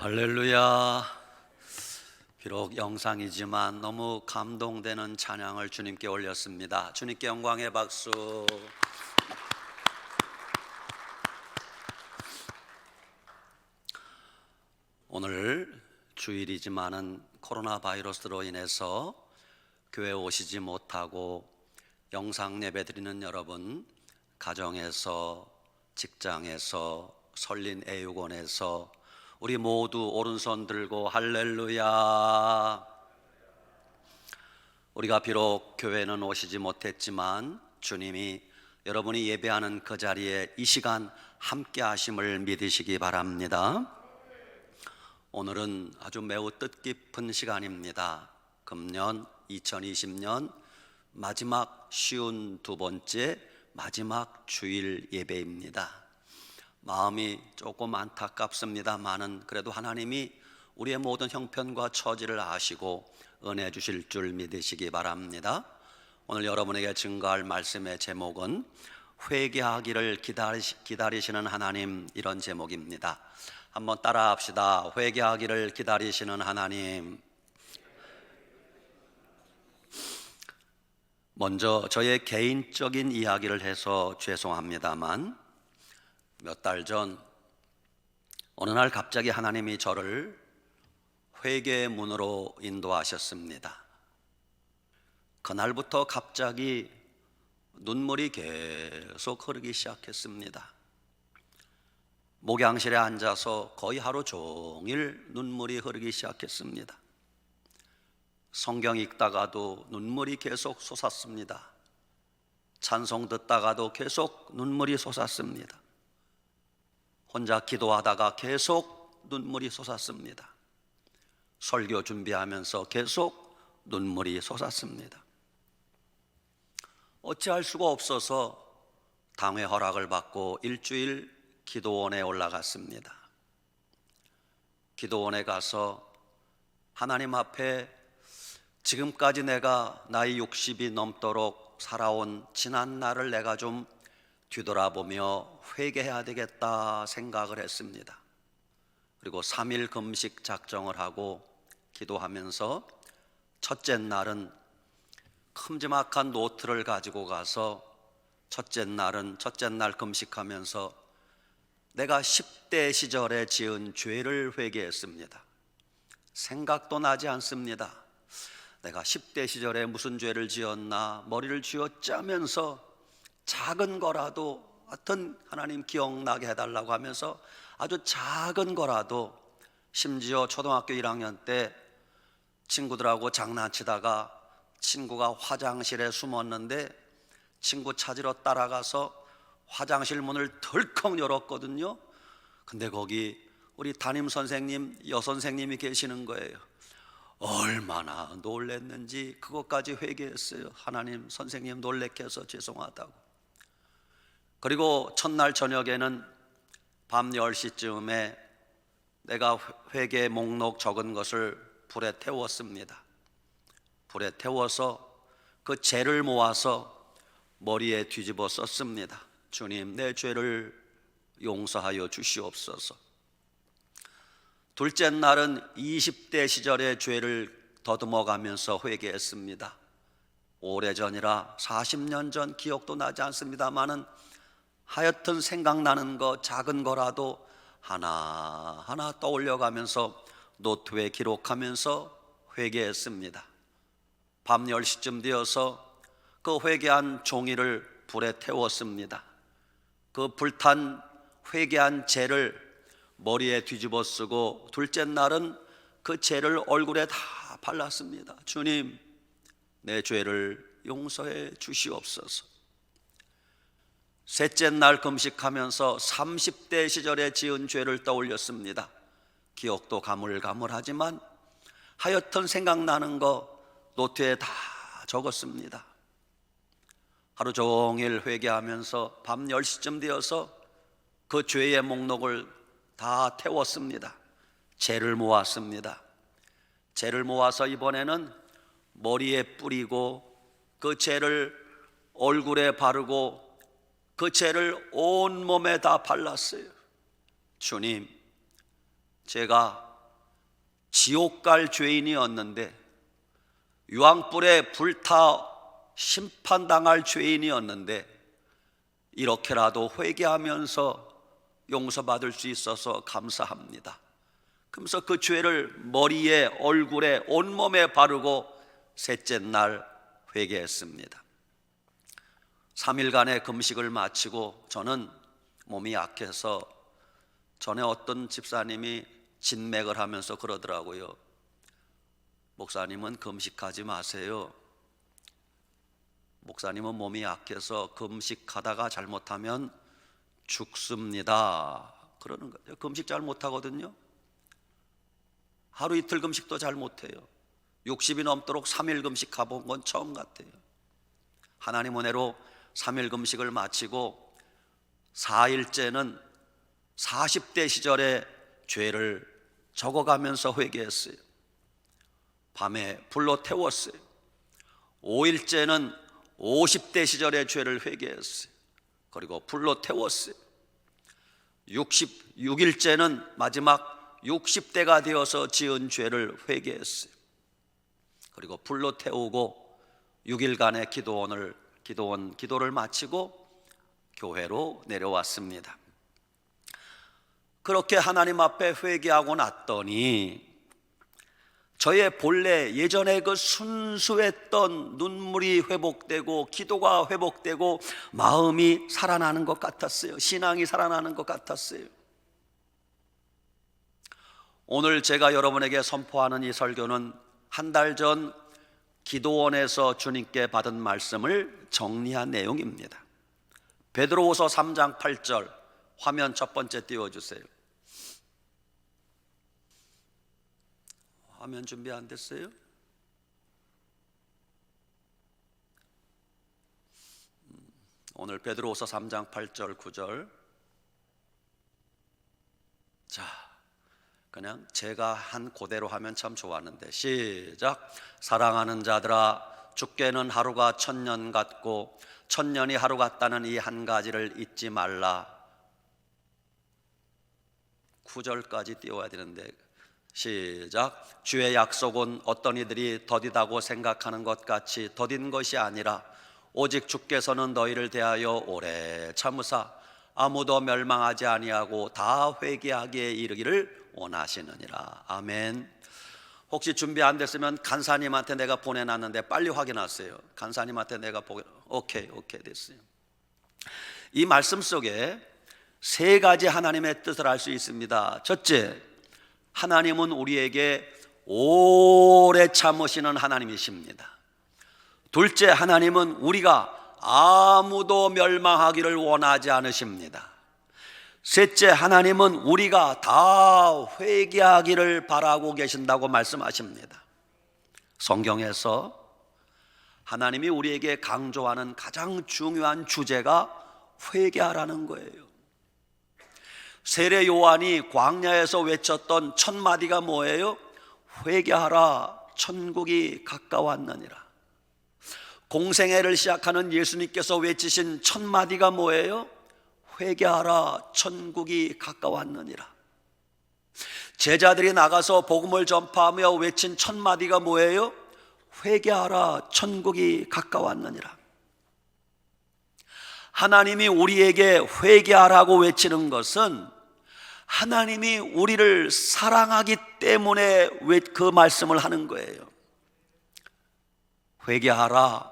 할렐루야. 비록 영상이지만 너무 감동되는 찬양을 주님께 올렸습니다. 주님께 영광의 박수. 오늘 주일이지만은 코로나 바이러스로 인해서 교회 오시지 못하고 영상 예배 드리는 여러분, 가정에서, 직장에서, 설린 애육원에서 우리 모두 오른손 들고 할렐루야. 우리가 비록 교회는 오시지 못했지만 주님이 여러분이 예배하는 그 자리에 이 시간 함께 하심을 믿으시기 바랍니다. 오늘은 아주 매우 뜻깊은 시간입니다. 금년 2020년 마지막 쉬운 두 번째 마지막 주일 예배입니다. 마음이 조금 안타깝습니다만은 그래도 하나님이 우리의 모든 형편과 처지를 아시고 은혜 주실 줄 믿으시기 바랍니다. 오늘 여러분에게 증거할 말씀의 제목은 회개하기를 기다리시는 하나님, 이런 제목입니다. 한번 따라 합시다. 회개하기를 기다리시는 하나님. 먼저 저의 개인적인 이야기를 해서 죄송합니다만 몇 달 전 어느 날 갑자기 하나님이 저를 회개의 문으로 인도하셨습니다. 그날부터 갑자기 눈물이 계속 흐르기 시작했습니다. 목양실에 앉아서 거의 하루 종일 눈물이 흐르기 시작했습니다. 성경 읽다가도 눈물이 계속 솟았습니다. 찬송 듣다가도 계속 눈물이 솟았습니다. 혼자 기도하다가 계속 눈물이 솟았습니다. 설교 준비하면서 계속 눈물이 솟았습니다. 어찌할 수가 없어서 당회 허락을 받고 일주일 기도원에 올라갔습니다. 기도원에 가서 하나님 앞에 지금까지 내가 나이 60이 넘도록 살아온 지난 날을 내가 좀 뒤돌아보며 회개해야 되겠다 생각을 했습니다. 그리고 3일 금식 작정을 하고 기도하면서 첫째 날은 큼지막한 노트를 가지고 가서 첫째 날 금식하면서 내가 10대 시절에 지은 죄를 회개했습니다. 생각도 나지 않습니다. 내가 10대 시절에 무슨 죄를 지었나, 머리를 쥐어짜면서 작은 거라도 하여튼 하나님 기억나게 해달라고 하면서 아주 작은 거라도, 심지어 초등학교 1학년 때 친구들하고 장난치다가 친구가 화장실에 숨었는데 친구 찾으러 따라가서 화장실 문을 덜컥 열었거든요. 근데 거기 우리 담임 선생님, 여선생님이 계시는 거예요. 얼마나 놀랬는지 그것까지 회개했어요. 하나님, 선생님 놀래게 해서 죄송하다고. 그리고 첫날 저녁에는 밤 10시쯤에 내가 회개 목록 적은 것을 불에 태웠습니다. 불에 태워서 그 죄를 모아서 머리에 뒤집어 썼습니다. 주님, 내 죄를 용서하여 주시옵소서. 둘째 날은 20대 시절의 죄를 더듬어가면서 회개했습니다. 오래전이라 40년 전 기억도 나지 않습니다만은 하여튼 생각나는 거, 작은 거라도 하나하나 떠올려가면서 노트에 기록하면서 회개했습니다. 밤 10시쯤 되어서 그 회개한 종이를 불에 태웠습니다. 그 불탄 회개한 죄를 머리에 뒤집어 쓰고 둘째 날은 그 죄를 얼굴에 다 발랐습니다. 주님, 내 죄를 용서해 주시옵소서. 셋째 날 금식하면서 30대 시절에 지은 죄를 떠올렸습니다. 기억도 가물가물하지만 하여튼 생각나는 거 노트에 다 적었습니다. 하루 종일 회개하면서 밤 10시쯤 되어서 그 죄의 목록을 다 태웠습니다. 죄를 모았습니다. 죄를 모아서 이번에는 머리에 뿌리고 그 죄를 얼굴에 바르고 그 죄를 온 몸에 다 발랐어요. 주님, 제가 지옥 갈 죄인이었는데, 유황불에 불타 심판당할 죄인이었는데 이렇게라도 회개하면서 용서받을 수 있어서 감사합니다. 그러면서 그 죄를 머리에, 얼굴에, 온몸에 바르고 셋째 날 회개했습니다. 3일간의 금식을 마치고 저는 몸이 약해서, 전에 어떤 집사님이 진맥을 하면서 그러더라고요. 목사님은 금식하지 마세요. 목사님은 몸이 약해서 금식하다가 잘못하면 죽습니다. 그러는 거예요. 금식 잘 못하거든요. 하루 이틀 금식도 잘 못해요. 60이 넘도록 3일 금식 가본 건 처음 같아요. 하나님 은혜로 3일 금식을 마치고 4일째는 40대 시절의 죄를 적어가면서 회개했어요. 밤에 불로 태웠어요. 5일째는 50대 시절의 죄를 회개했어요. 그리고 불로 태웠어요. 66일째는 마지막 60대가 되어서 지은 죄를 회개했어요. 그리고 불로 태우고 6일간의 기도를 마치고 교회로 내려왔습니다. 그렇게 하나님 앞에 회개하고 났더니 저의 본래 예전에 그 순수했던 눈물이 회복되고 기도가 회복되고 마음이 살아나는 것 같았어요. 신앙이 살아나는 것 같았어요. 오늘 제가 여러분에게 선포하는 이 설교는 한 달 전 기도원에서 주님께 받은 말씀을 정리한 내용입니다. 베드로후서 3장 8절 화면 첫 번째 띄워주세요. 화면 준비 안 됐어요? 오늘 베드로후서 3장 8절 9절. 자, 그냥 제가 한 그대로 하면 참 좋았는데 시작. 사랑하는 자들아, 주께는 하루가 1000년 같고 1000년이 하루 같다는 이 한 가지를 잊지 말라. 9절까지 띄워야 되는데 시작. 주의 약속은 어떤 이들이 더디다고 생각하는 것 같이 더딘 것이 아니라 오직 주께서는 너희를 대하여 오래 참으사 아무도 멸망하지 아니하고 다 회개하기에 이르기를 원하시느니라. 아멘. 혹시 준비 안 됐으면 간사님한테 내가 보내놨는데 빨리 확인하세요. 간사님한테 내가 오케이 됐어요. 이 말씀 속에 세 가지 하나님의 뜻을 알 수 있습니다. 첫째, 하나님은 우리에게 오래 참으시는 하나님이십니다. 둘째, 하나님은 우리가 아무도 멸망하기를 원하지 않으십니다. 셋째, 하나님은 우리가 다 회개하기를 바라고 계신다고 말씀하십니다. 성경에서 하나님이 우리에게 강조하는 가장 중요한 주제가 회개하라는 거예요. 세례 요한이 광야에서 외쳤던 첫 마디가 뭐예요? 회개하라, 천국이 가까웠느니라. 공생애를 시작하는 예수님께서 외치신 첫 마디가 뭐예요? 회개하라, 천국이 가까웠느니라. 제자들이 나가서 복음을 전파하며 외친 첫 마디가 뭐예요? 회개하라, 천국이 가까웠느니라. 하나님이 우리에게 회개하라고 외치는 것은 하나님이 우리를 사랑하기 때문에 그 말씀을 하는 거예요. 회개하라,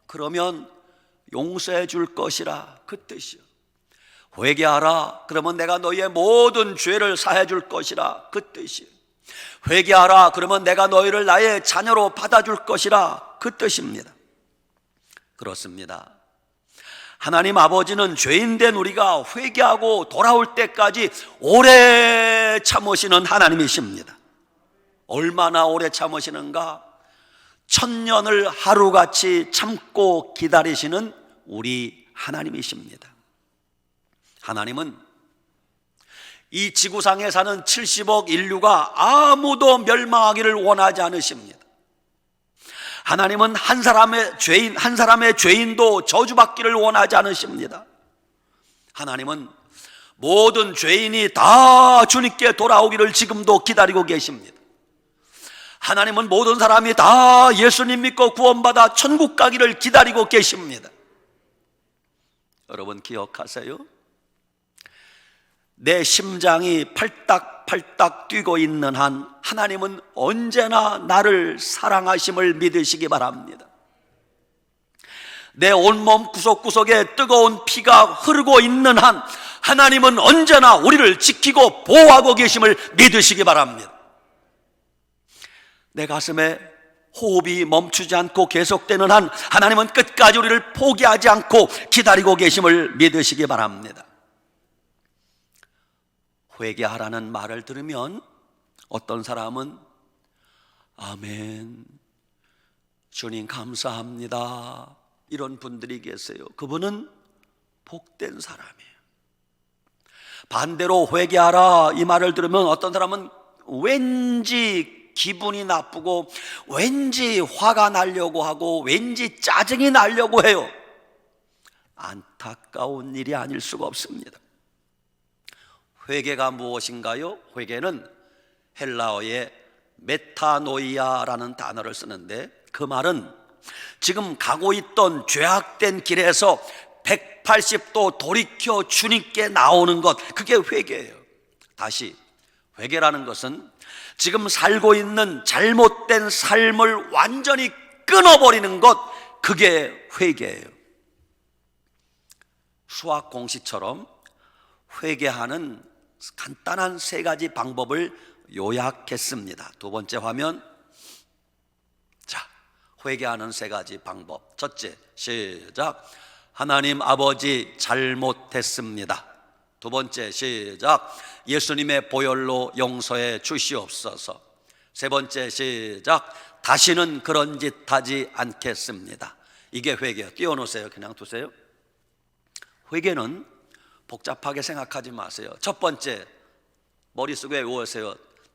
그러면 용서해 줄 것이라, 그 뜻이요. 회개하라, 그러면 내가 너희의 모든 죄를 사해 줄 것이라, 그 뜻이요. 회개하라, 그러면 내가 너희를 나의 자녀로 받아줄 것이라, 그 뜻입니다. 그렇습니다. 하나님 아버지는 죄인된 우리가 회개하고 돌아올 때까지 오래 참으시는 하나님이십니다. 얼마나 오래 참으시는가? 1000년을 하루같이 참고 기다리시는 우리 하나님이십니다. 하나님은 이 지구상에 사는 70억 인류가 아무도 멸망하기를 원하지 않으십니다. 하나님은 한 사람의 죄인도 저주받기를 원하지 않으십니다. 하나님은 모든 죄인이 다 주님께 돌아오기를 지금도 기다리고 계십니다. 하나님은 모든 사람이 다 예수님 믿고 구원받아 천국 가기를 기다리고 계십니다. 여러분 기억하세요? 내 심장이 팔딱팔딱 뛰고 있는 한 하나님은 언제나 나를 사랑하심을 믿으시기 바랍니다. 내 온몸 구석구석에 뜨거운 피가 흐르고 있는 한 하나님은 언제나 우리를 지키고 보호하고 계심을 믿으시기 바랍니다. 내 가슴에 호흡이 멈추지 않고 계속되는 한 하나님은 끝까지 우리를 포기하지 않고 기다리고 계심을 믿으시기 바랍니다. 회개하라는 말을 들으면 어떤 사람은 아멘, 주님 감사합니다, 이런 분들이 계세요. 그분은 복된 사람이에요. 반대로 회개하라 이 말을 들으면 어떤 사람은 왠지 기분이 나쁘고 왠지 화가 나려고 하고 왠지 짜증이 나려고 해요. 안타까운 일이 아닐 수가 없습니다. 회개가 무엇인가요? 회개는 헬라어의 메타노이아라는 단어를 쓰는데 그 말은 지금 가고 있던 죄악된 길에서 180도 돌이켜 주님께 나오는 것, 그게 회개예요. 다시, 회개라는 것은 지금 살고 있는 잘못된 삶을 완전히 끊어버리는 것, 그게 회개예요. 수학 공식처럼 회개하는 간단한 세 가지 방법을 요약했습니다. 두 번째 화면. 자, 회개하는 세 가지 방법. 첫째, 시작. 하나님 아버지 잘못했습니다. 두 번째, 시작. 예수님의 보혈로 용서해 주시옵소서. 세 번째, 시작. 다시는 그런 짓 하지 않겠습니다. 이게 회개예요. 띄워놓으세요. 그냥 두세요. 회개는 복잡하게 생각하지 마세요. 첫 번째, 머릿속에 외우세요.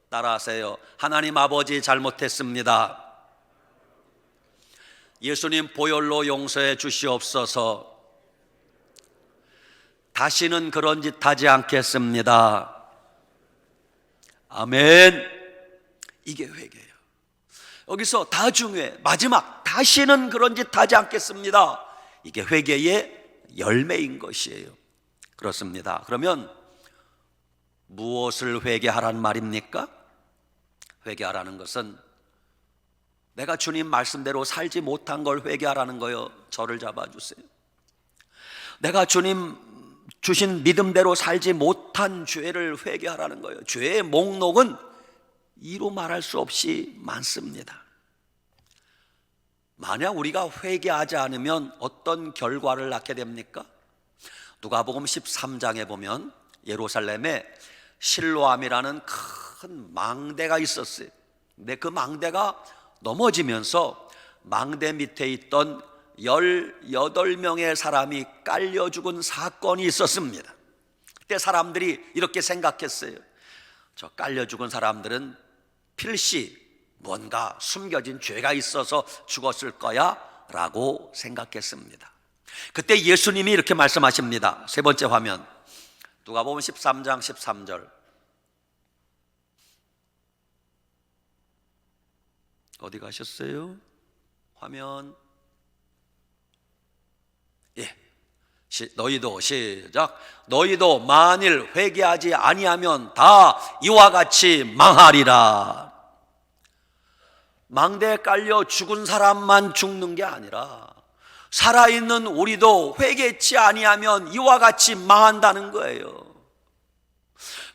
따라하세요. 하나님 아버지 잘못했습니다. 예수님 보혈로 용서해 주시옵소서. 다시는 그런 짓 하지 않겠습니다. 아멘. 이게 회개예요. 여기서 다 중요해. 마지막, 다시는 그런 짓 하지 않겠습니다. 이게 회개의 열매인 것이에요. 그렇습니다. 그러면 무엇을 회개하라는 말입니까? 회개하라는 것은 내가 주님 말씀대로 살지 못한 걸 회개하라는 거예요. 저를 잡아주세요. 내가 주님 주신 믿음대로 살지 못한 죄를 회개하라는 거예요. 죄의 목록은 이루 말할 수 없이 많습니다. 만약 우리가 회개하지 않으면 어떤 결과를 낳게 됩니까? 누가복음 13장에 보면 예루살렘에 실로암이라는 큰 망대가 있었어요. 근데 그 망대가 넘어지면서 망대 밑에 있던 18명의 사람이 깔려 죽은 사건이 있었습니다. 그때 사람들이 이렇게 생각했어요. 저 깔려 죽은 사람들은 필시 뭔가 숨겨진 죄가 있어서 죽었을 거야 라고 생각했습니다. 그때 예수님이 이렇게 말씀하십니다. 세 번째 화면, 누가복음 13장 13절. 어디 가셨어요? 화면. 예. 너희도 시작. 너희도 만일 회개하지 아니하면 다 이와 같이 망하리라. 망대에 깔려 죽은 사람만 죽는 게 아니라 살아있는 우리도 회개치 아니하면 이와 같이 망한다는 거예요.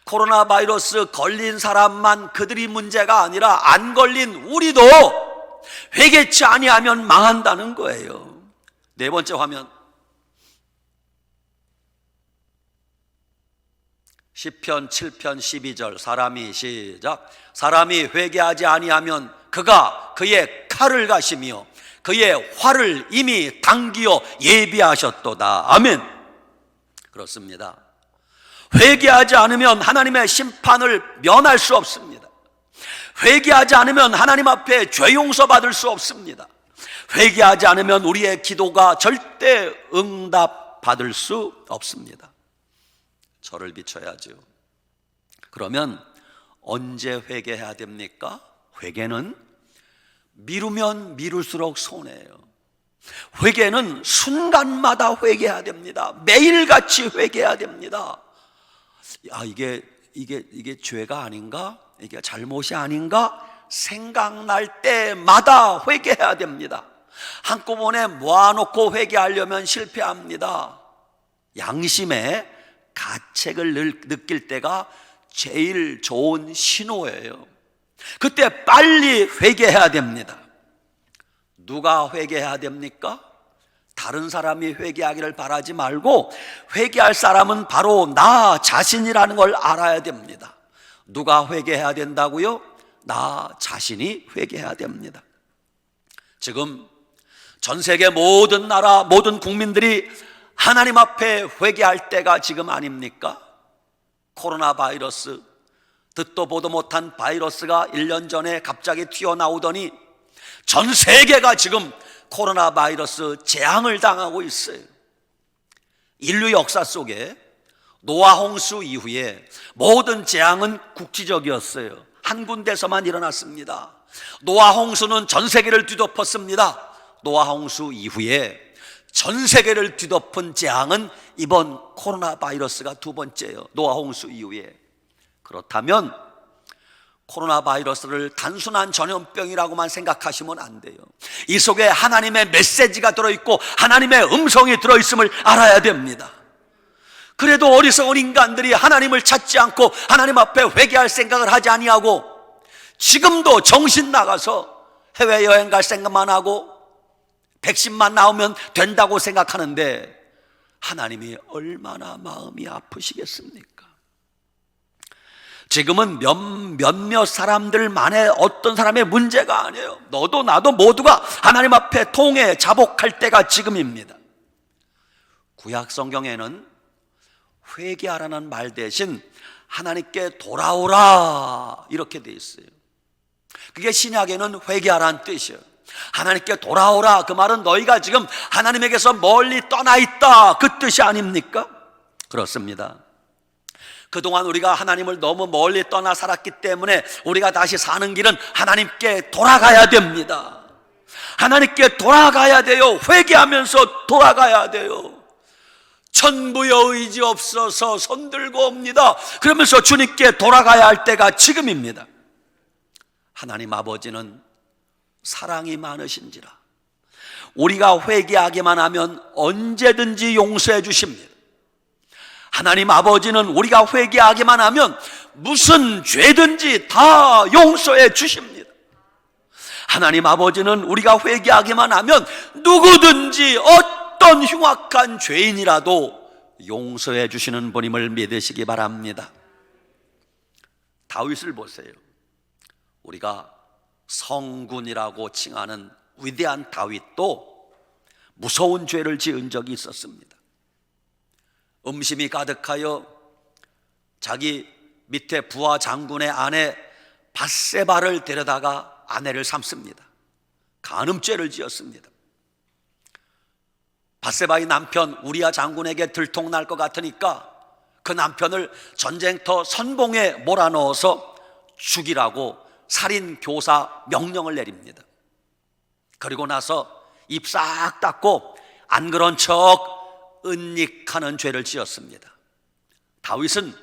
코로나 바이러스 걸린 사람만 그들이 문제가 아니라 안 걸린 우리도 회개치 아니하면 망한다는 거예요. 네 번째 화면. 시편 7편 12절. 사람이 시작. 사람이 회개하지 아니하면 그가 그의 칼을 가시며 그의 활을 이미 당기어 예비하셨도다. 아멘. 그렇습니다. 회개하지 않으면 하나님의 심판을 면할 수 없습니다. 회개하지 않으면 하나님 앞에 죄 용서 받을 수 없습니다. 회개하지 않으면 우리의 기도가 절대 응답 받을 수 없습니다. 저를 비춰야죠. 그러면 언제 회개해야 됩니까? 회개는 미루면 미룰수록 손해예요. 회개는 순간마다 회개해야 됩니다. 매일같이 회개해야 됩니다. 이게 죄가 아닌가? 이게 잘못이 아닌가? 생각날 때마다 회개해야 됩니다. 한꺼번에 모아놓고 회개하려면 실패합니다. 양심의 가책을 느낄 때가 제일 좋은 신호예요. 그때 빨리 회개해야 됩니다. 누가 회개해야 됩니까? 다른 사람이 회개하기를 바라지 말고 회개할 사람은 바로 나 자신이라는 걸 알아야 됩니다. 누가 회개해야 된다고요? 나 자신이 회개해야 됩니다. 지금 전 세계 모든 나라, 모든 국민들이 하나님 앞에 회개할 때가 지금 아닙니까? 코로나 바이러스, 듣도 보도 못한 바이러스가 1년 전에 갑자기 튀어나오더니 전 세계가 지금 코로나 바이러스 재앙을 당하고 있어요. 인류 역사 속에 노아 홍수 이후에 모든 재앙은 국지적이었어요. 한 군데서만 일어났습니다. 노아 홍수는 전 세계를 뒤덮었습니다. 노아 홍수 이후에 전 세계를 뒤덮은 재앙은 이번 코로나 바이러스가 두 번째예요. 노아 홍수 이후에. 그렇다면 코로나 바이러스를 단순한 전염병이라고만 생각하시면 안 돼요. 이 속에 하나님의 메시지가 들어있고 하나님의 음성이 들어있음을 알아야 됩니다. 그래도 어리석은 인간들이 하나님을 찾지 않고 하나님 앞에 회개할 생각을 하지 아니하고 지금도 정신 나가서 해외여행 갈 생각만 하고 백신만 나오면 된다고 생각하는데 하나님이 얼마나 마음이 아프시겠습니까? 지금은 몇몇 사람들만의 어떤 사람의 문제가 아니에요. 너도 나도 모두가 하나님 앞에 통해 자복할 때가 지금입니다. 구약 성경에는 회개하라는 말 대신 하나님께 돌아오라 이렇게 돼 있어요. 그게 신약에는 회개하라는 뜻이에요. 하나님께 돌아오라, 그 말은 너희가 지금 하나님에게서 멀리 떠나 있다, 그 뜻이 아닙니까? 그렇습니다. 그동안 우리가 하나님을 너무 멀리 떠나 살았기 때문에 우리가 다시 사는 길은 하나님께 돌아가야 됩니다. 하나님께 돌아가야 돼요. 회개하면서 돌아가야 돼요. 천부여 의지 없어서 손들고 옵니다. 그러면서 주님께 돌아가야 할 때가 지금입니다. 하나님 아버지는 사랑이 많으신지라 우리가 회개하기만 하면 언제든지 용서해 주십니다. 하나님 아버지는 우리가 회개하기만 하면 무슨 죄든지 다 용서해 주십니다. 하나님 아버지는 우리가 회개하기만 하면 누구든지 어떤 흉악한 죄인이라도 용서해 주시는 분임을 믿으시기 바랍니다. 다윗을 보세요. 우리가 성군이라고 칭하는 위대한 다윗도 무서운 죄를 지은 적이 있었습니다. 음심이 가득하여 자기 밑에 부하 장군의 아내 밧세바를 데려다가 아내를 삼습니다. 간음죄를 지었습니다. 밧세바의 남편 우리야 장군에게 들통날 것 같으니까 그 남편을 전쟁터 선봉에 몰아넣어서 죽이라고 살인 교사 명령을 내립니다. 그리고 나서 입 싹 닫고 안 그런 척 은닉하는 죄를 지었습니다. 다윗은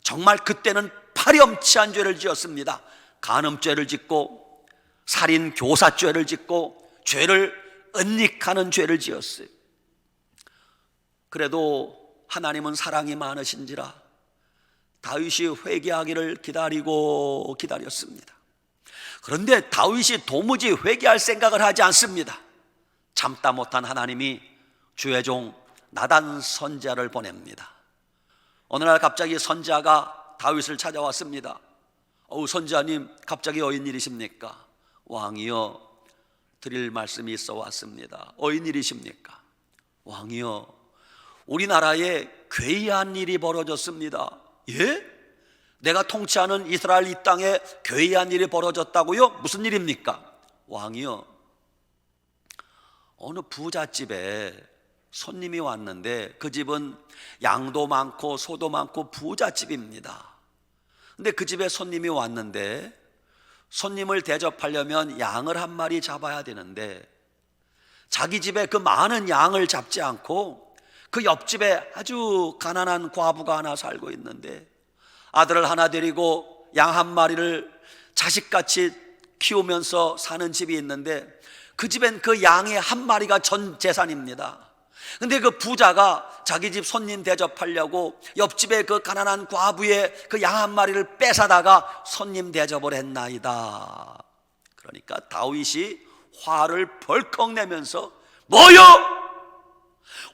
정말 그때는 파렴치한 죄를 지었습니다. 간음죄를 짓고 살인 교사죄를 짓고 죄를 은닉하는 죄를 지었어요. 그래도 하나님은 사랑이 많으신지라 다윗이 회개하기를 기다렸습니다. 그런데 다윗이 도무지 회개할 생각을 하지 않습니다. 참다 못한 하나님이 주의 종 나단 선지자를 보냅니다. 어느 날 갑자기 선지자가 다윗을 찾아왔습니다. 선지자님, 갑자기 어인 일이십니까? 왕이여, 드릴 말씀이 있어 왔습니다. 어인 일이십니까? 왕이여, 우리나라에 괴이한 일이 벌어졌습니다. 예? 내가 통치하는 이스라엘 이 땅에 괴이한 일이 벌어졌다고요? 무슨 일입니까? 왕이여, 어느 부잣집에 손님이 왔는데 그 집은 양도 많고 소도 많고 부잣집입니다. 근데 그 집에 손님이 왔는데 손님을 대접하려면 양을 한 마리 잡아야 되는데 자기 집에 그 많은 양을 잡지 않고 그 옆집에 아주 가난한 과부가 하나 살고 있는데 아들을 하나 데리고 양 한 마리를 자식같이 키우면서 사는 집이 있는데 그 집엔 그 양의 한 마리가 전 재산입니다. 근데 그 부자가 자기 집 손님 대접하려고 옆집에 그 가난한 과부의 그 양 한 마리를 뺏어다가 손님 대접을 했나이다. 그러니까 다윗이 화를 벌컥 내면서 뭐요?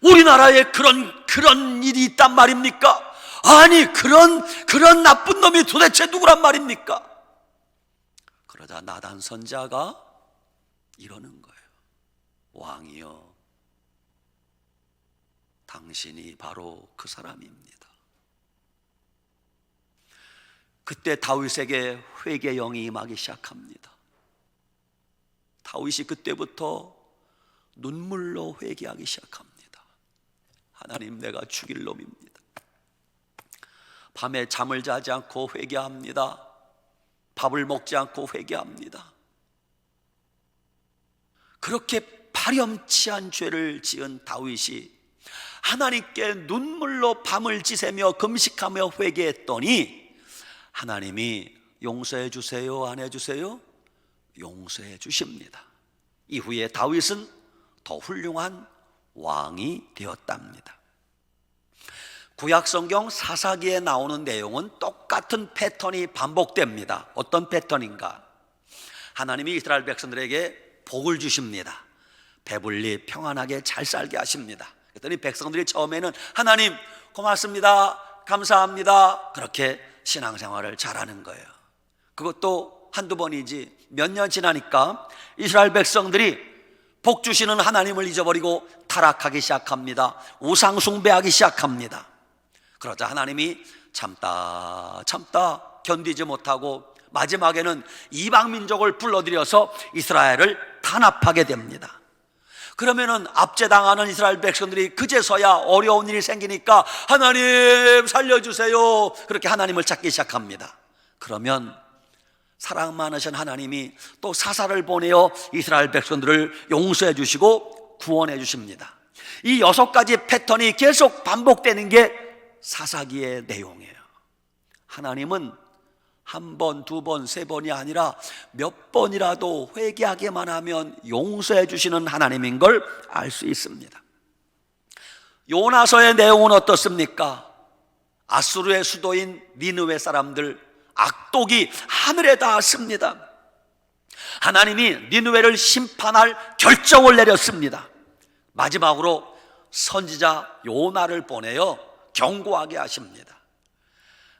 우리나라에 그런 일이 있단 말입니까? 아니 그런 나쁜 놈이 도대체 누구란 말입니까? 그러자 나단 선지자가 이러는 거예요. 왕이여, 당신이 바로 그 사람입니다. 그때 다윗에게 회개 영이 임하기 시작합니다. 다윗이 그때부터 눈물로 회개하기 시작합니다. 하나님, 내가 죽일 놈입니다. 밤에 잠을 자지 않고 회개합니다. 밥을 먹지 않고 회개합니다. 그렇게 파렴치한 죄를 지은 다윗이 하나님께 눈물로 밤을 지새며 금식하며 회개했더니 하나님이 용서해 주세요, 안 해주세요? 용서해 주십니다. 이후에 다윗은 더 훌륭한 왕이 되었답니다. 구약성경 사사기에 나오는 내용은 똑같은 패턴이 반복됩니다. 어떤 패턴인가? 하나님이 이스라엘 백성들에게 복을 주십니다. 배불리 평안하게 잘 살게 하십니다. 그랬더니 백성들이 처음에는 하나님 고맙습니다, 감사합니다, 그렇게 신앙생활을 잘하는 거예요. 그것도 한두 번이지 몇 년 지나니까 이스라엘 백성들이 복 주시는 하나님을 잊어버리고 타락하기 시작합니다. 우상 숭배하기 시작합니다. 그러자 하나님이 참다 견디지 못하고 마지막에는 이방 민족을 불러들여서 이스라엘을 탄압하게 됩니다. 그러면은 압제당하는 이스라엘 백성들이 그제서야 어려운 일이 생기니까 하나님 살려주세요, 그렇게 하나님을 찾기 시작합니다. 그러면 사랑 많으신 하나님이 또 사사를 보내어 이스라엘 백성들을 용서해 주시고 구원해 주십니다. 이 6가지 패턴이 계속 반복되는 게 사사기의 내용이에요. 하나님은 한 번, 두 번, 세 번이 아니라 몇 번이라도 회개하기만 하면 용서해 주시는 하나님인 걸 알 수 있습니다. 요나서의 내용은 어떻습니까? 아수르의 수도인 니느웨 사람들 악독이 하늘에 닿았습니다. 하나님이 니느웨를 심판할 결정을 내렸습니다. 마지막으로 선지자 요나를 보내어 경고하게 하십니다.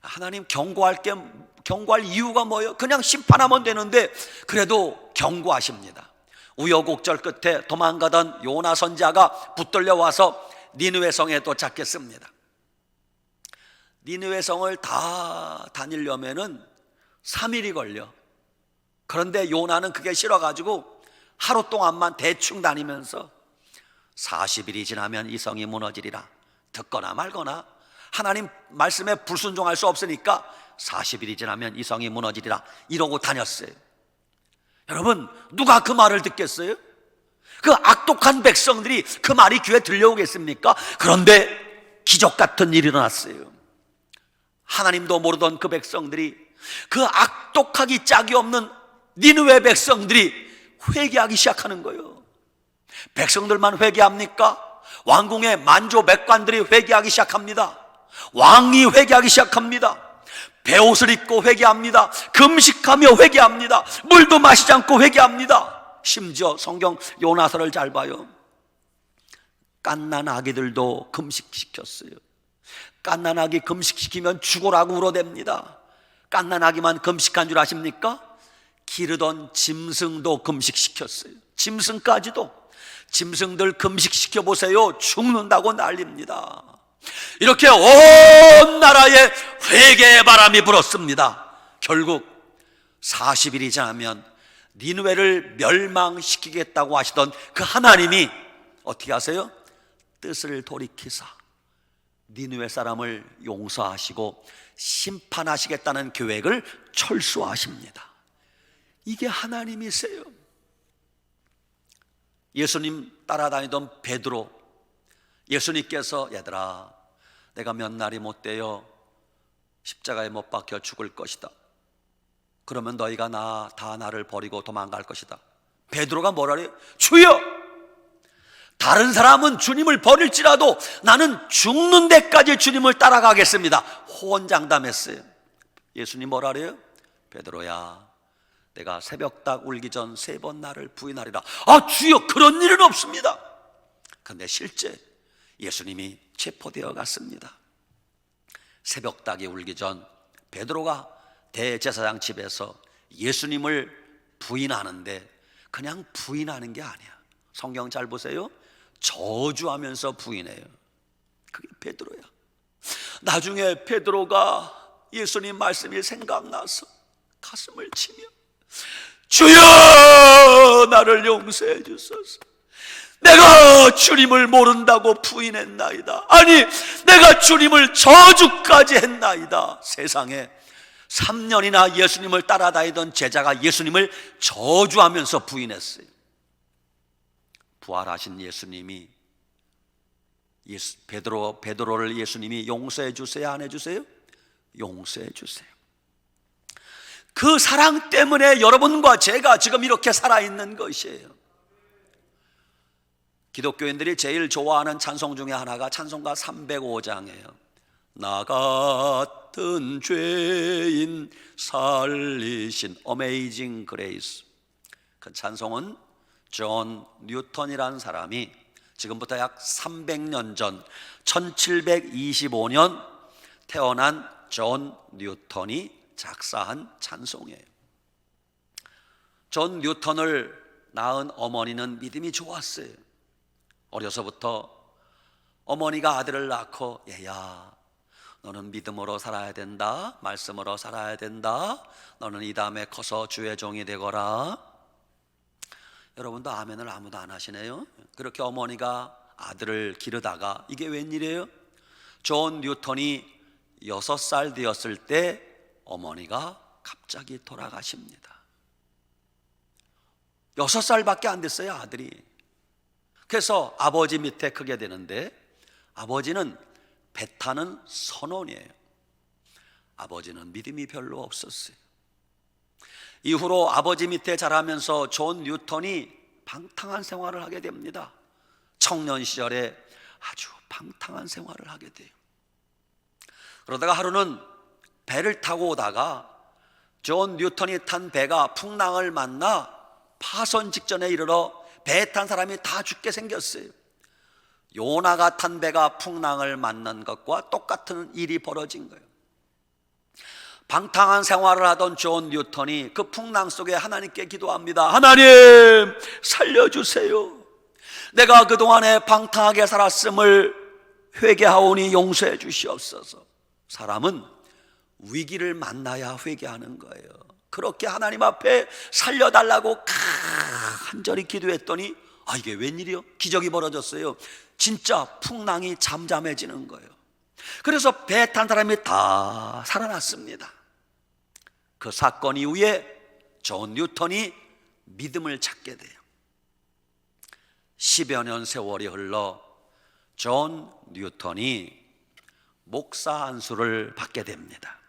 하나님 경고할 이유가 뭐예요? 그냥 심판하면 되는데 그래도 경고하십니다. 우여곡절 끝에 도망가던 요나 선지자가 붙들려 와서 니느웨 성에 도착했습니다. 니느웨 성을 다 다니려면은 3일이 걸려. 그런데 요나는 그게 싫어가지고 하루 동안만 대충 다니면서 40일이 지나면 이 성이 무너지리라, 듣거나 말거나 하나님 말씀에 불순종할 수 없으니까 40일이 지나면 이 성이 무너지리라 이러고 다녔어요. 여러분, 누가 그 말을 듣겠어요? 그 악독한 백성들이 그 말이 귀에 들려오겠습니까? 그런데 기적 같은 일이 일어났어요. 하나님도 모르던 그 백성들이, 그 악독하기 짝이 없는 니느웨 백성들이 회개하기 시작하는 거예요. 백성들만 회개합니까? 왕궁의 만조 백관들이 회개하기 시작합니다. 왕이 회개하기 시작합니다. 베옷을 입고 회개합니다. 금식하며 회개합니다. 물도 마시지 않고 회개합니다. 심지어 성경 요나서를 잘 봐요. 갓난 아기들도 금식시켰어요. 갓난 아기 금식시키면 죽으라고 울어댑니다. 갓난 아기만 금식한 줄 아십니까? 기르던 짐승도 금식시켰어요. 짐승까지도. 짐승들 금식시켜 보세요, 죽는다고 난립니다. 이렇게 온 나라에 회개의 바람이 불었습니다. 결국 40일이 지나면 니느웨를 멸망시키겠다고 하시던 그 하나님이 어떻게 하세요? 뜻을 돌이키사 니느웨 사람을 용서하시고 심판하시겠다는 계획을 철수하십니다. 이게 하나님이세요. 예수님 따라다니던 베드로, 예수님께서 얘들아 내가 몇 날이 못 되어 십자가에 못 박혀 죽을 것이다. 그러면 너희가 다 나를 버리고 도망갈 것이다. 베드로가 뭐라 그래요? 주여! 다른 사람은 주님을 버릴지라도 나는 죽는 데까지 주님을 따라가겠습니다. 호언장담했어요. 예수님 뭐라 그래요? 베드로야, 내가 새벽닭 울기 전 3번 나를 부인하리라. 아 주여, 그런 일은 없습니다. 그런데 실제 예수님이 체포되어 갔습니다. 새벽닭이 울기 전 베드로가 대제사장 집에서 예수님을 부인하는데 그냥 부인하는 게 아니야. 성경 잘 보세요. 저주하면서 부인해요. 그게 베드로야. 나중에 베드로가 예수님 말씀이 생각나서 가슴을 치며 주여 나를 용서해 주소서. 내가 주님을 모른다고 부인했나이다. 아니 내가 주님을 저주까지 했나이다. 세상에 3년이나 예수님을 따라다니던 제자가 예수님을 저주하면서 부인했어요. 부활하신 예수님이 베드로를 예수님이 용서해 주세요, 안 해주세요? 용서해 주세요. 그 사랑 때문에 여러분과 제가 지금 이렇게 살아있는 것이에요. 기독교인들이 제일 좋아하는 찬송 중에 하나가 찬송가 305장이에요. 나 같은 죄인 살리신 어메이징 그레이스. 그 찬송은 존 뉴턴이라는 사람이 지금부터 약 300년 전 1725년 태어난 존 뉴턴이 작사한 찬송이에요. 존 뉴턴을 낳은 어머니는 믿음이 좋았어요. 어려서부터 어머니가 아들을 낳고 얘야 너는 믿음으로 살아야 된다, 말씀으로 살아야 된다, 너는 이 다음에 커서 주의 종이 되거라. 여러분도 아멘을 아무도 안 하시네요. 그렇게 어머니가 아들을 기르다가 이게 웬일이에요? 존 뉴턴이 6살 되었을 때 어머니가 갑자기 돌아가십니다. 6살밖에 안 됐어요, 아들이. 그래서 아버지 밑에 크게 되는데 아버지는 배 타는 선원이에요. 아버지는 믿음이 별로 없었어요. 이후로 아버지 밑에 자라면서 존 뉴턴이 방탕한 생활을 하게 됩니다. 청년 시절에 아주 방탕한 생활을 하게 돼요. 그러다가 하루는 배를 타고 오다가 존 뉴턴이 탄 배가 풍랑을 만나 파손 직전에 이르러 배에 탄 사람이 다 죽게 생겼어요. 요나가 탄 배가 풍랑을 만난 것과 똑같은 일이 벌어진 거예요. 방탕한 생활을 하던 존 뉴턴이 그 풍랑 속에 하나님께 기도합니다. 하나님 살려주세요. 내가 그동안에 방탕하게 살았음을 회개하오니 용서해 주시옵소서. 사람은 위기를 만나야 회개하는 거예요. 그렇게 하나님 앞에 살려달라고 간절히 기도했더니 이게 웬일이요? 기적이 벌어졌어요. 진짜 풍랑이 잠잠해지는 거예요. 그래서 배 탄 사람이 다 살아났습니다. 그 사건 이후에 존 뉴턴이 믿음을 찾게 돼요. 10여 년 세월이 흘러 존 뉴턴이 목사 안수를 받게 됩니다.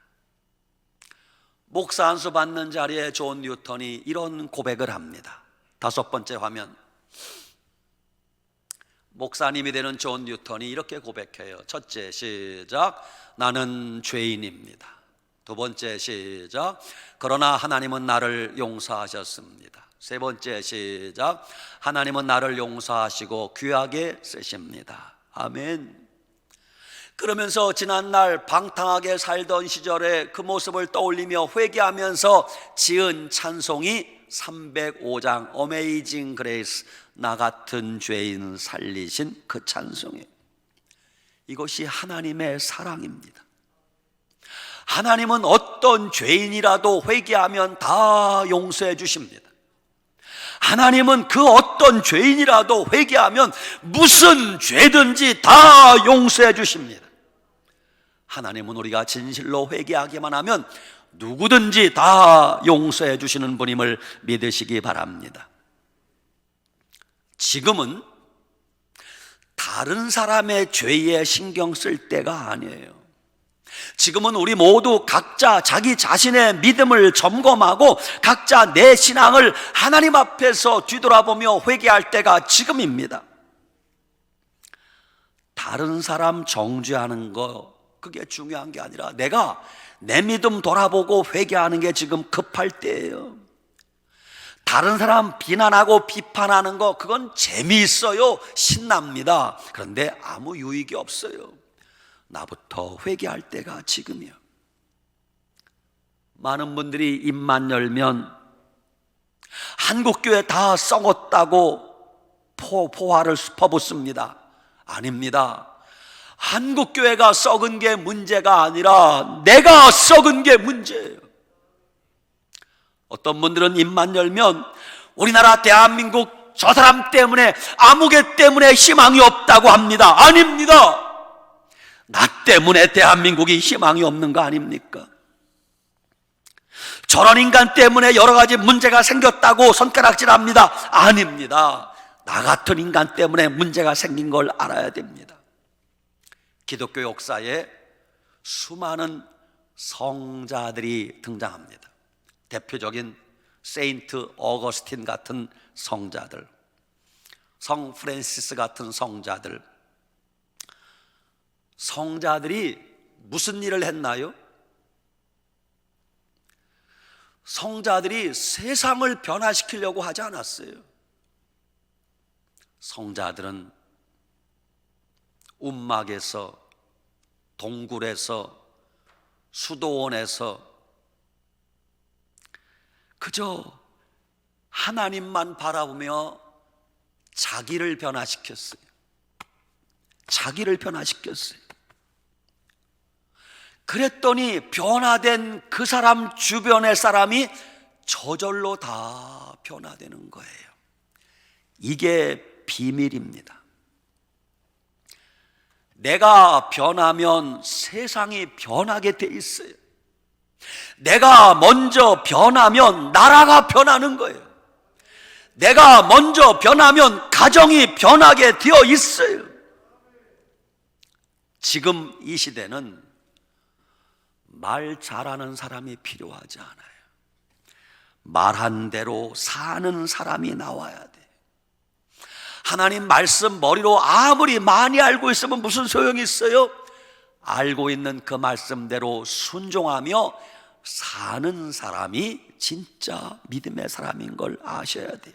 목사 안수 받는 자리에 존 뉴턴이 이런 고백을 합니다. 5번째 화면. 목사님이 되는 존 뉴턴이 이렇게 고백해요. 첫째 시작. 나는 죄인입니다. 2번째 시작. 그러나 하나님은 나를 용서하셨습니다. 3번째 시작. 하나님은 나를 용서하시고 귀하게 쓰십니다. 아멘. 그러면서 지난날 방탕하게 살던 시절에 그 모습을 떠올리며 회개하면서 지은 찬송이 305장 어메이징 그레이스, 나 같은 죄인 살리신 그 찬송이에요. 이것이 하나님의 사랑입니다. 하나님은 어떤 죄인이라도 회개하면 다 용서해 주십니다. 하나님은 그 어떤 죄인이라도 회개하면 무슨 죄든지 다 용서해 주십니다. 하나님은 우리가 진실로 회개하기만 하면 누구든지 다 용서해 주시는 분임을 믿으시기 바랍니다. 지금은 다른 사람의 죄에 신경 쓸 때가 아니에요. 지금은 우리 모두 각자 자기 자신의 믿음을 점검하고 각자 내 신앙을 하나님 앞에서 뒤돌아보며 회개할 때가 지금입니다. 다른 사람 정죄하는 거 그게 중요한 게 아니라 내가 내 믿음 돌아보고 회개하는 게 지금 급할 때예요. 다른 사람 비난하고 비판하는 거 그건 재미있어요. 신납니다. 그런데 아무 유익이 없어요. 나부터 회개할 때가 지금이야. 많은 분들이 입만 열면 한국교회 다 썩었다고 포화를 퍼붓습니다. 아닙니다. 한국교회가 썩은 게 문제가 아니라 내가 썩은 게 문제예요. 어떤 분들은 입만 열면 우리나라 대한민국 저 사람 때문에 아무개 때문에 희망이 없다고 합니다. 아닙니다. 나 때문에 대한민국이 희망이 없는 거 아닙니까? 저런 인간 때문에 여러 가지 문제가 생겼다고 손가락질합니다. 아닙니다. 나 같은 인간 때문에 문제가 생긴 걸 알아야 됩니다. 기독교 역사에 수많은 성자들이 등장합니다. 대표적인 세인트 어거스틴 같은 성자들, 성 프란시스 같은 성자들. 성자들이 무슨 일을 했나요? 성자들이 세상을 변화시키려고 하지 않았어요. 성자들은 움막에서, 동굴에서, 수도원에서 그저 하나님만 바라보며 자기를 변화시켰어요. 자기를 변화시켰어요. 그랬더니 변화된 그 사람 주변의 사람이 저절로 다 변화되는 거예요. 이게 비밀입니다. 내가 변하면 세상이 변하게 돼 있어요. 내가 먼저 변하면 나라가 변하는 거예요. 내가 먼저 변하면 가정이 변하게 되어 있어요. 지금 이 시대는 말 잘하는 사람이 필요하지 않아요. 말한 대로 사는 사람이 나와야 돼. 하나님 말씀 머리로 아무리 많이 알고 있으면 무슨 소용이 있어요? 알고 있는 그 말씀대로 순종하며 사는 사람이 진짜 믿음의 사람인 걸 아셔야 돼요.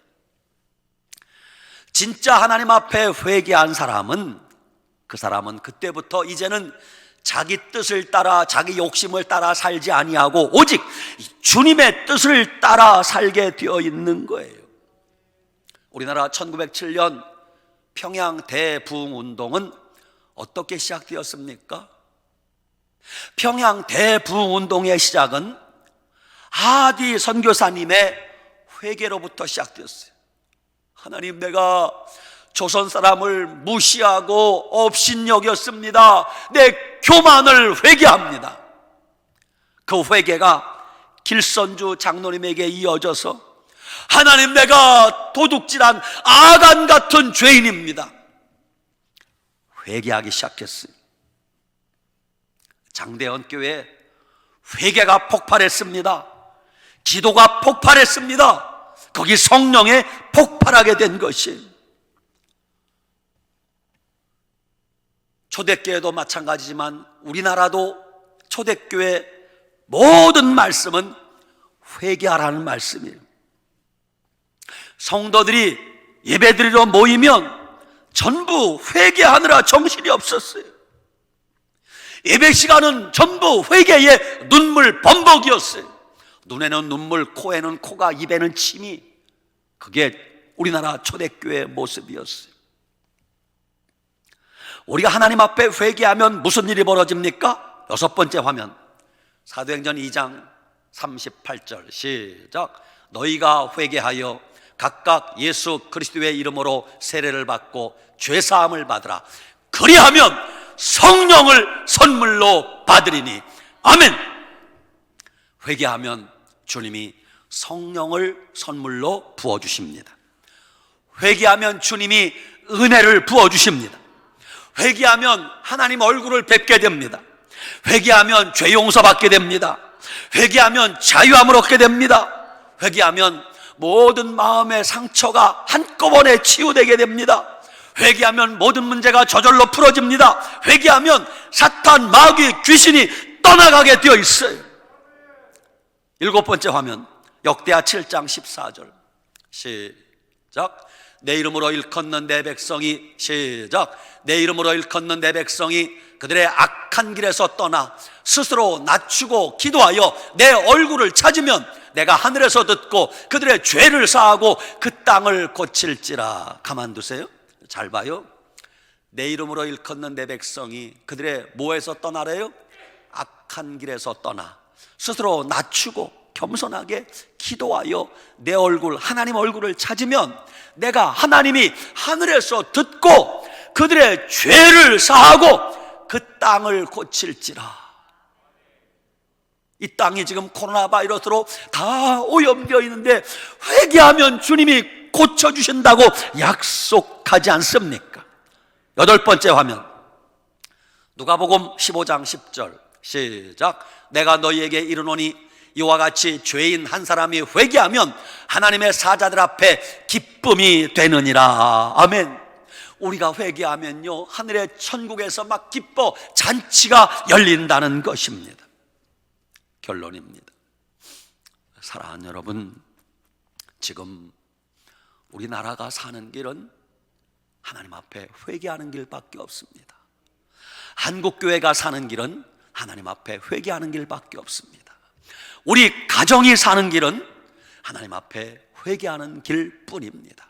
진짜 하나님 앞에 회개한 사람은 그 사람은 그때부터 이제는 자기 뜻을 따라 자기 욕심을 따라 살지 아니하고 오직 주님의 뜻을 따라 살게 되어 있는 거예요. 우리나라 1907년 평양 대부흥운동은 어떻게 시작되었습니까? 평양 대부흥운동의 시작은 하디 선교사님의 회개로부터 시작되었어요. 하나님, 내가 조선 사람을 무시하고 업신여겼습니다. 내 교만을 회개합니다. 그 회개가 길선주 장로님에게 이어져서 하나님, 내가 도둑질한 아간 같은 죄인입니다. 회개하기 시작했어요. 장대현 교회 회개가 폭발했습니다. 기도가 폭발했습니다. 거기 성령에 폭발하게 된 것이 초대교회도 마찬가지지만 우리나라도 초대교회 모든 말씀은 회개하라는 말씀이에요. 성도들이 예배드리러 모이면 전부 회개하느라 정신이 없었어요. 예배 시간은 전부 회개에 눈물 범벅이었어요. 눈에는 눈물, 코에는 코가, 입에는 침이. 그게 우리나라 초대교회의 모습이었어요. 우리가 하나님 앞에 회개하면 무슨 일이 벌어집니까? 6번째 화면, 사도행전 2장 38절 시작. 너희가 회개하여 각각 예수 그리스도의 이름으로 세례를 받고 죄사함을 받으라. 그리하면 성령을 선물로 받으리니. 아멘. 회개하면 주님이 성령을 선물로 부어주십니다. 회개하면 주님이 은혜를 부어주십니다. 회개하면 하나님 얼굴을 뵙게 됩니다. 회개하면 죄 용서받게 됩니다. 회개하면 자유함을 얻게 됩니다. 회개하면 모든 마음의 상처가 한꺼번에 치유되게 됩니다. 회개하면 모든 문제가 저절로 풀어집니다. 회개하면 사탄, 마귀, 귀신이 떠나가게 되어 있어요. 7번째 화면, 역대하 7장 14절 시작. 내 이름으로 일컫는 내 백성이, 시작, 내 이름으로 일컫는 내 백성이 그들의 악한 길에서 떠나 스스로 낮추고 기도하여 내 얼굴을 찾으면 내가 하늘에서 듣고 그들의 죄를 사하고 그 땅을 고칠지라. 가만두세요. 잘 봐요. 내 이름으로 일컫는 내 백성이 그들의 뭐에서 떠나래요? 악한 길에서 떠나 스스로 낮추고 겸손하게 기도하여 내 얼굴, 하나님 얼굴을 찾으면 내가 하나님이 하늘에서 듣고 그들의 죄를 사하고 그 땅을 고칠지라. 이 땅이 지금 코로나 바이러스로 다 오염되어 있는데 회개하면 주님이 고쳐주신다고 약속하지 않습니까? 8번째 화면, 누가복음 15장 10절 시작. 내가 너희에게 이르노니 이와 같이 죄인 한 사람이 회개하면 하나님의 사자들 앞에 기쁨이 되느니라. 아멘. 우리가 회개하면요, 하늘의 천국에서 막 기뻐 잔치가 열린다는 것입니다. 결론입니다. 사랑하는 여러분, 지금 우리나라가 사는 길은 하나님 앞에 회개하는 길밖에 없습니다. 한국교회가 사는 길은 하나님 앞에 회개하는 길밖에 없습니다. 우리 가정이 사는 길은 하나님 앞에 회개하는 길뿐입니다.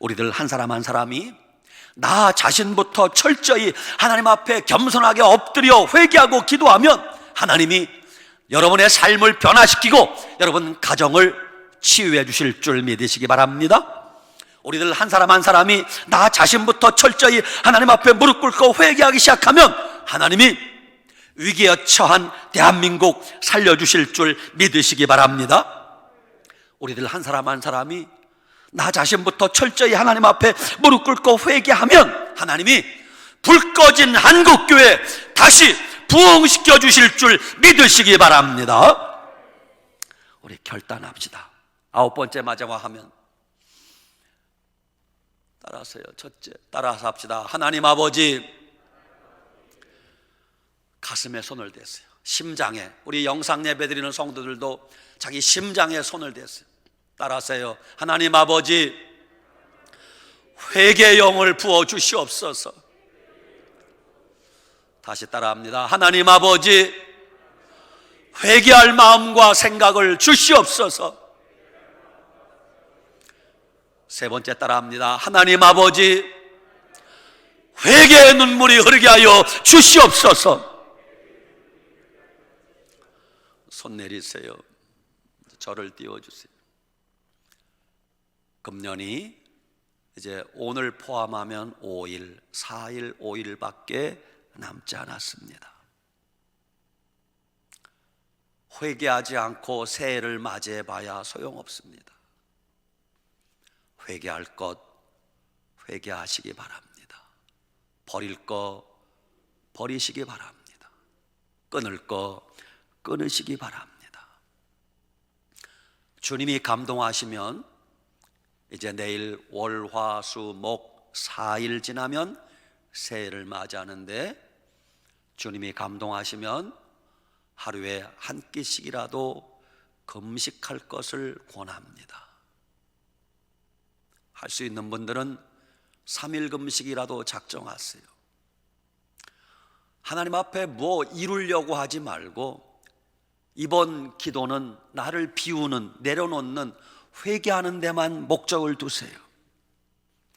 우리들 한 사람 한 사람이 나 자신부터 철저히 하나님 앞에 겸손하게 엎드려 회개하고 기도하면 하나님이 여러분의 삶을 변화시키고 여러분 가정을 치유해 주실 줄 믿으시기 바랍니다. 우리들 한 사람 한 사람이 나 자신부터 철저히 하나님 앞에 무릎 꿇고 회개하기 시작하면 하나님이 위기에 처한 대한민국 살려주실 줄 믿으시기 바랍니다. 우리들 한 사람 한 사람이 나 자신부터 철저히 하나님 앞에 무릎 꿇고 회개하면 하나님이 불 꺼진 한국교회 다시 부흥시켜 주실 줄 믿으시기 바랍니다. 우리 결단합시다. 9번째 마지막 화면 따라하세요. 첫째, 따라서 합시다. 하나님 아버지, 가슴에 손을 대세요. 심장에, 우리 영상 예배 드리는 성도들도 자기 심장에 손을 대세요. 따라하세요. 하나님 아버지, 회개의 영을 부어 주시옵소서. 다시 따라합니다. 하나님 아버지, 회개할 마음과 생각을 주시옵소서. 세 번째 따라합니다. 하나님 아버지, 회개의 눈물이 흐르게 하여 주시옵소서. 손 내리세요. 저를 띄워주세요. 금년이 이제 오늘 포함하면 5일, 4일, 5일밖에 남지 않았습니다. 회개하지 않고 새해를 맞이해 봐야 소용없습니다. 회개할 것 회개하시기 바랍니다. 버릴 거 버리시기 바랍니다. 끊을 거 끊으시기 바랍니다. 주님이 감동하시면 이제 내일 월, 화, 수, 목 4일 지나면 새해를 맞이하는데 주님이 감동하시면 하루에 한 끼씩이라도 금식할 것을 권합니다. 할 수 있는 분들은 3일 금식이라도 작정하세요. 하나님 앞에 뭐 이루려고 하지 말고 이번 기도는 나를 비우는, 내려놓는, 회개하는 데만 목적을 두세요.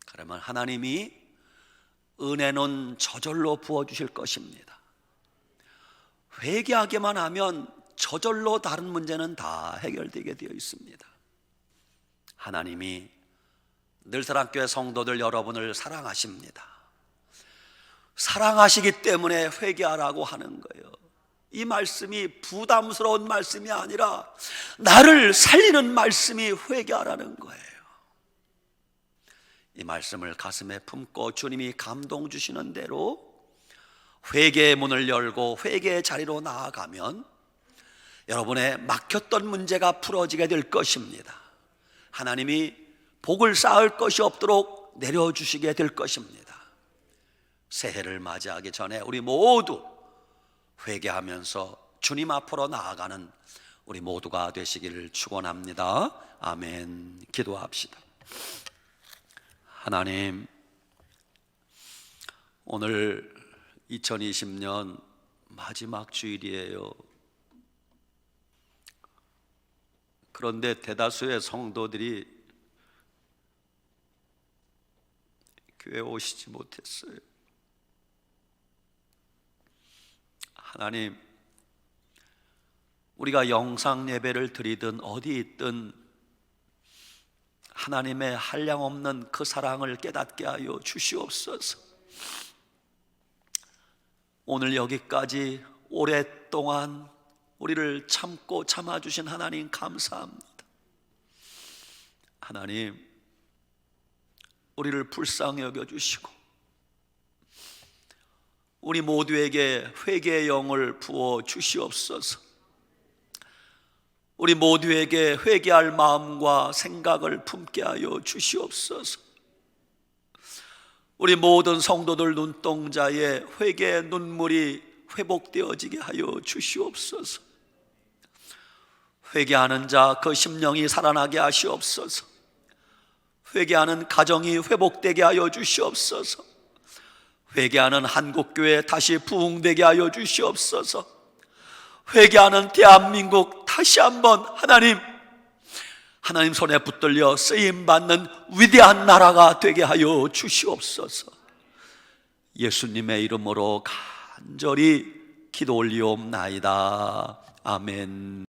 그러면 하나님이 은혜는 저절로 부어주실 것입니다. 회개하기만 하면 저절로 다른 문제는 다 해결되게 되어 있습니다. 하나님이 늘사랑교회 성도들 여러분을 사랑하십니다. 사랑하시기 때문에 회개하라고 하는 거예요. 이 말씀이 부담스러운 말씀이 아니라 나를 살리는 말씀이 회개하라는 거예요. 이 말씀을 가슴에 품고 주님이 감동 주시는 대로 회개의 문을 열고 회개의 자리로 나아가면 여러분의 막혔던 문제가 풀어지게 될 것입니다. 하나님이 복을 쌓을 것이 없도록 내려주시게 될 것입니다. 새해를 맞이하기 전에 우리 모두 회개하면서 주님 앞으로 나아가는 우리 모두가 되시기를 축원합니다. 아멘. 기도합시다. 하나님, 오늘 2020년 마지막 주일이에요. 그런데 대다수의 성도들이 교회에 오시지 못했어요. 하나님, 우리가 영상 예배를 드리든 어디 있든 하나님의 한량없는 그 사랑을 깨닫게 하여 주시옵소서. 오늘 여기까지 오랫동안 우리를 참고 참아주신 하나님 감사합니다. 하나님, 우리를 불쌍히 여겨주시고 우리 모두에게 회개의 영을 부어 주시옵소서. 우리 모두에게 회개할 마음과 생각을 품게 하여 주시옵소서. 우리 모든 성도들 눈동자에 회개의 눈물이 회복되어지게 하여 주시옵소서. 회개하는 자 그 심령이 살아나게 하시옵소서. 회개하는 가정이 회복되게 하여 주시옵소서. 회개하는 한국교회 다시 부흥되게 하여 주시옵소서. 회개하는 대한민국 다시 한번 하나님 손에 붙들려 쓰임받는 위대한 나라가 되게 하여 주시옵소서. 예수님의 이름으로 간절히 기도 올리옵나이다. 아멘.